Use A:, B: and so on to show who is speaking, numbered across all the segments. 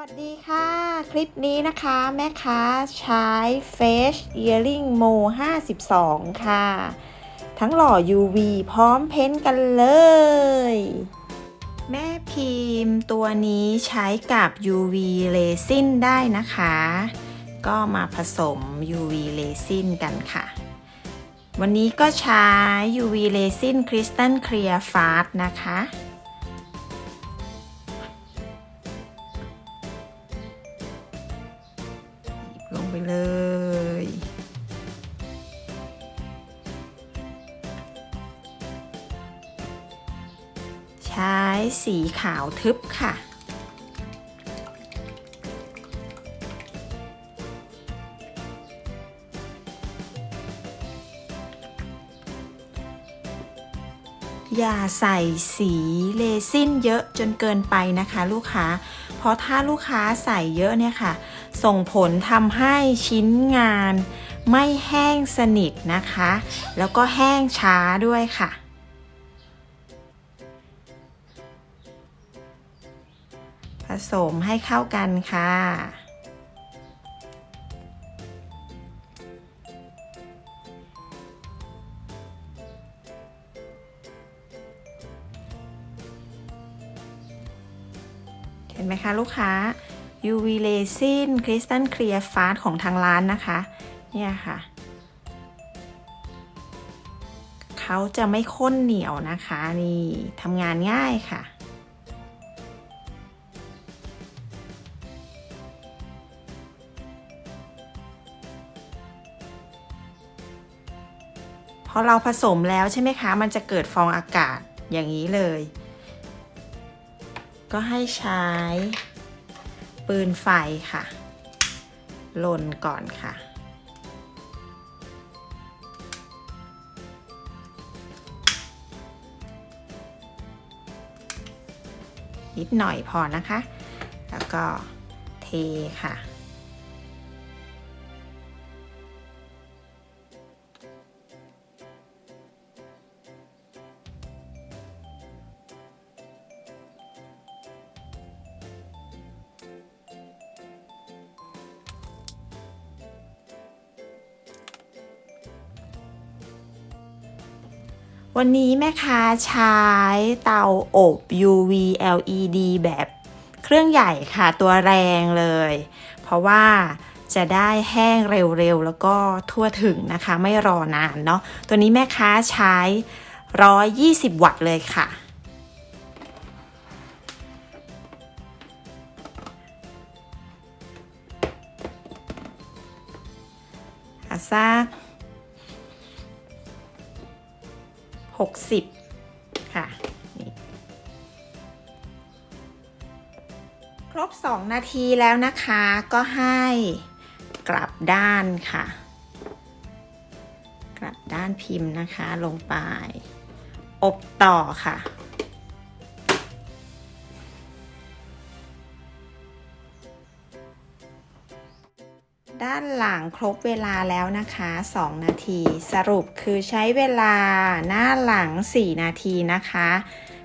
A: วัสดีค่ะคลิปนี้นะคะแม่ค้าใช้ Face Earring Mode 52 ค่ะทั้งหล่อ UV พร้อมเพ้นท์กันเลยแม่พิมพ์ตัวนี้ใช้กับ UV Resin ได้นะคะก็มาผสม UV Resin กันค่ะวันนี้ก็ใช้ UV Resin Crystal Clear Fast นะคะลงไปเลยใช้สีขาวทึบค่ะอย่าใส่สีเรซินเยอะจนเกินไปนะคะลูกค้าเพราะถ้าลูกค้าใส่เยอะเนี่ยค่ะส่งผลทำให้ชิ้นงานไม่แห้งสนิทนะคะแล้วก็แห้งช้าด้วยค่ะผสมให้เข้ากันค่ะเห็นไหมคะลูกค้า UV Resin Crystal Clear Fast ของทางร้านนะคะเนี่ยค่ะเขาจะไม่ข้นเหนียวนะคะนี่ทำงานง่ายค่ะพอเราผสมแล้วใช่ไหมคะมันจะเกิดฟองอากาศอย่างนี้เลยก็ให้ใช้ปืนไฟค่ะลนก่อนค่ะนิดหน่อยพอนะคะแล้วก็เทค่ะวันนี้แม่ค้าใช้เตาอบ UV LED แบบเครื่องใหญ่ค่ะตัวแรงเลยเพราะว่าจะได้แห้งเร็วๆแล้วก็ทั่วถึงนะคะไม่รอนานเนาะตัวนี้แม่ค้าใช้120 วัตต์เลยค่ะสัก60ค่ะครบ2 นาทีแล้วนะคะก็ให้กลับด้านค่ะกลับด้านพิมพ์นะคะลงไปอบต่อค่ะด้านหลังครบเวลาแล้วนะคะ2 นาทีสรุปคือใช้เวลาหน้าหลัง4 นาทีนะคะ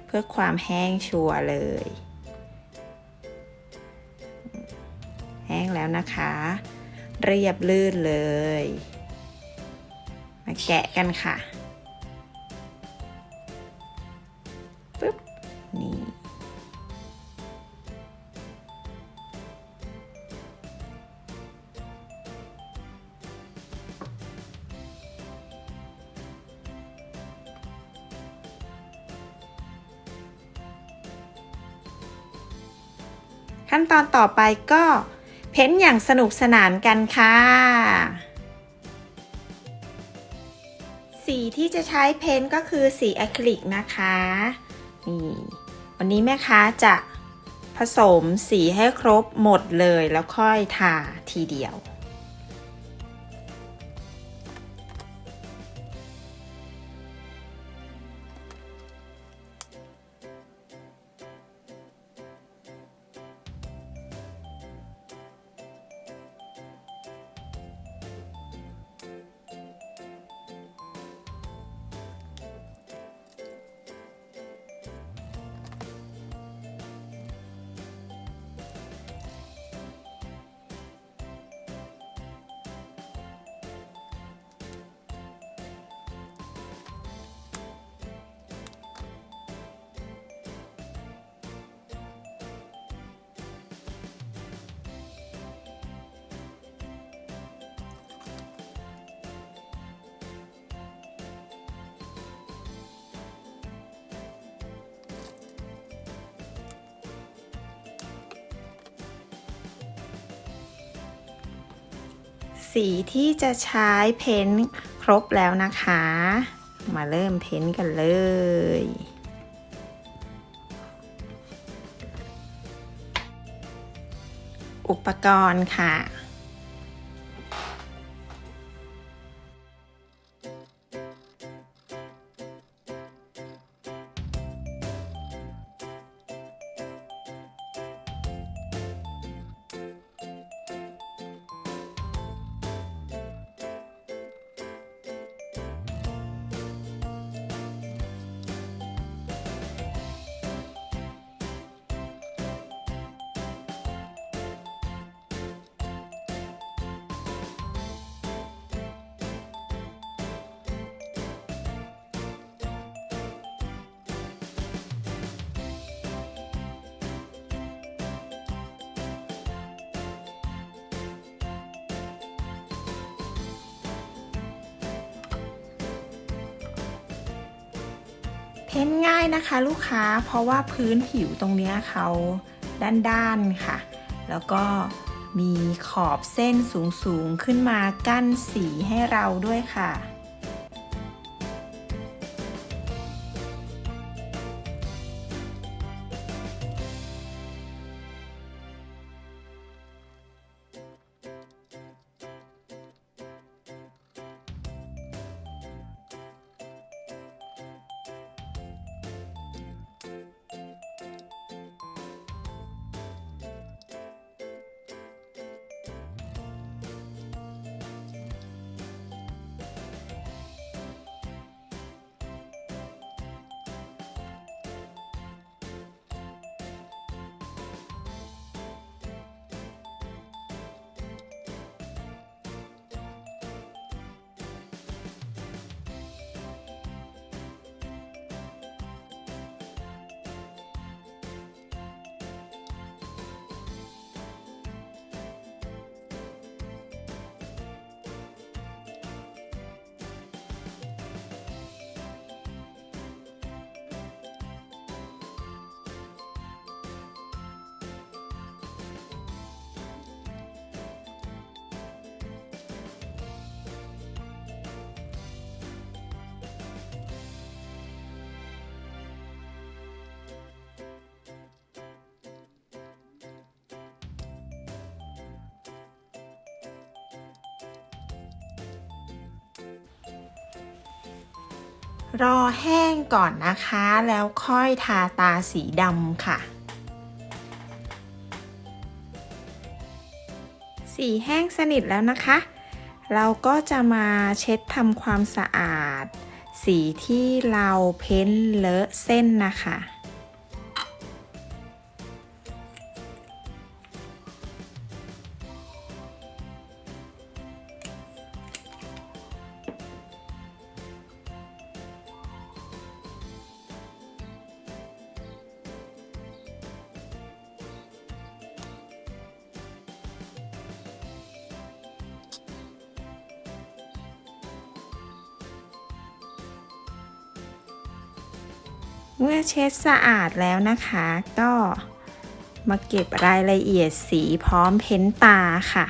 A: เพื่อความแห้งชัวร์เลยแห้งแล้วนะคะเรียบลื่นเลยมาแกะกันค่ะปึ๊บนี่ขั้นตอนต่อไปก็เพ้นท์อย่างสนุกสนานกันค่ะสีที่จะใช้เพ้นท์ก็คือสีอะคริลิกนะคะนี่วันนี้แม่ค้าจะผสมสีให้ครบหมดเลยแล้วค่อยทาทีเดียว สีที่จะใช้เพ้นท์ครบแล้วนะคะ มาเริ่มเพ้นท์กันเลย อุปกรณ์ค่ะเพ้นง่ายนะคะลูกค้าเพราะว่าพื้นผิวตรงนี้เขาด้านๆค่ะแล้วก็มีขอบเส้นสูงๆขึ้นมากั้นสีให้เราด้วยค่ะ รอแห้งก่อนนะคะแล้วค่อยทาตาสีดำค่ะสีแห้งสนิทแล้วนะคะเราก็จะมาเช็ดทำความสะอาดสีที่เราเพ้นเลอะเส้นนะคะเมื่อเช็ดสะอาดแล้วนะคะก็มาเก็บรายละเอียดสีพร้อมเพ้นตาค่ะ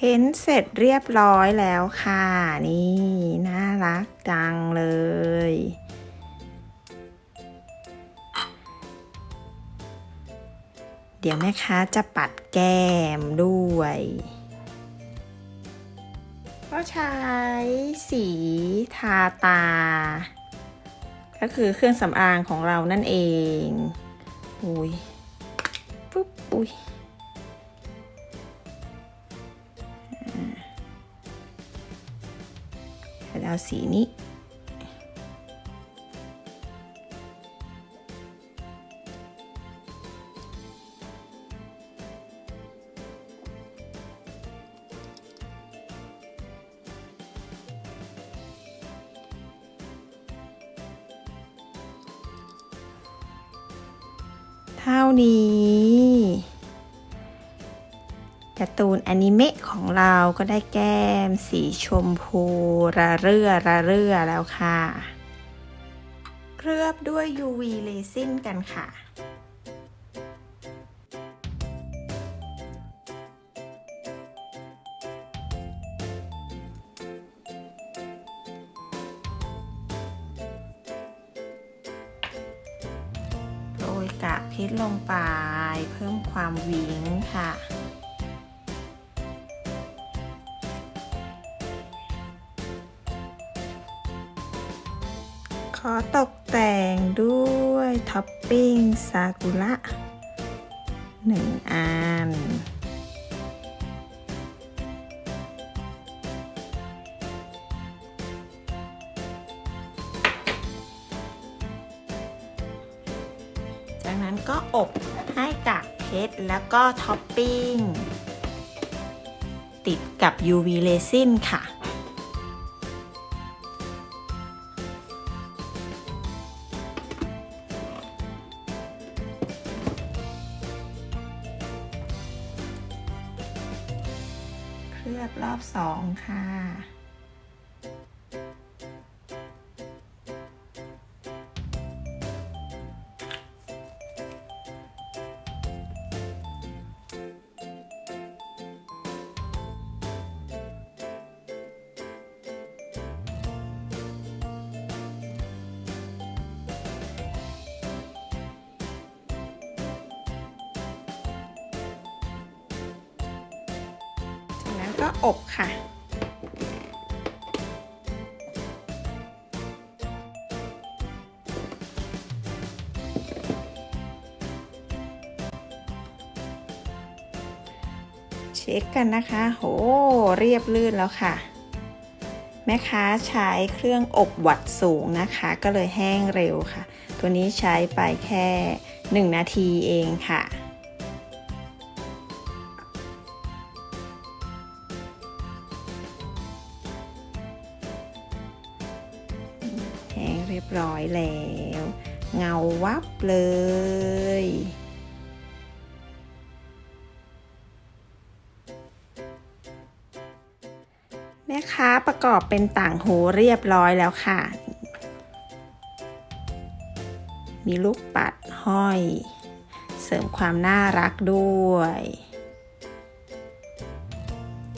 A: พ้นเสร็จเรียบร้อยแล้วค่ะนี่น่ารักจังเลยเดี๋ยวแม่ค้าจะปัดแก้มด้วยก็ใช้สีทาตาก็คือเครื่องสำอางของเรานั่นเองอุ้ยปุ๊บอุ้ยเอาสีนี้เท่านี้การ์ตูนอนิเมะของเราก็ได้แก้มสีชมพูระเรื่อแล้วค่ะเคลือบด้วย UV เรซินกันค่ะโรยกากเพชรลงไปเพิ่มความวิ้งค่ะขอตกแต่งด้วยท็อปปิ้งซากุระ1 อันจากนั้นก็อบให้กากเพชรแล้วก็ท็อปปิ้งติดกับ UV เรซินค่ะเคลือบรอบ2ค่ะก็อบค่ะเช็คกันนะคะโหเรียบลื่นแล้วค่ะแม่ค้าใช้เครื่องอบวัตต์สูงนะคะก็เลยแห้งเร็วค่ะตัวนี้ใช้ไปแค่1 นาทีเองค่ะแห้งเรียบร้อยแล้วเงาวับเลยแม่ค้าประกอบเป็นต่างหูเรียบร้อยแล้วค่ะมีลูกปัดห้อยเสริมความน่ารักด้วย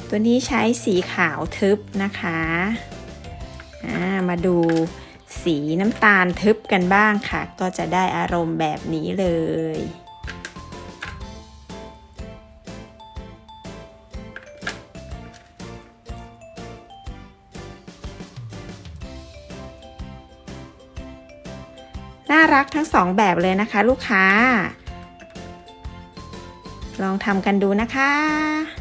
A: ตัวนี้ใช้สีขาวทึบนะคะมาดูสีน้ำตาลทึบกันบ้างค่ะก็จะได้อารมณ์แบบนี้เลยน่ารักทั้ง2แบบเลยนะคะลูกค้าลองทำกันดูนะคะ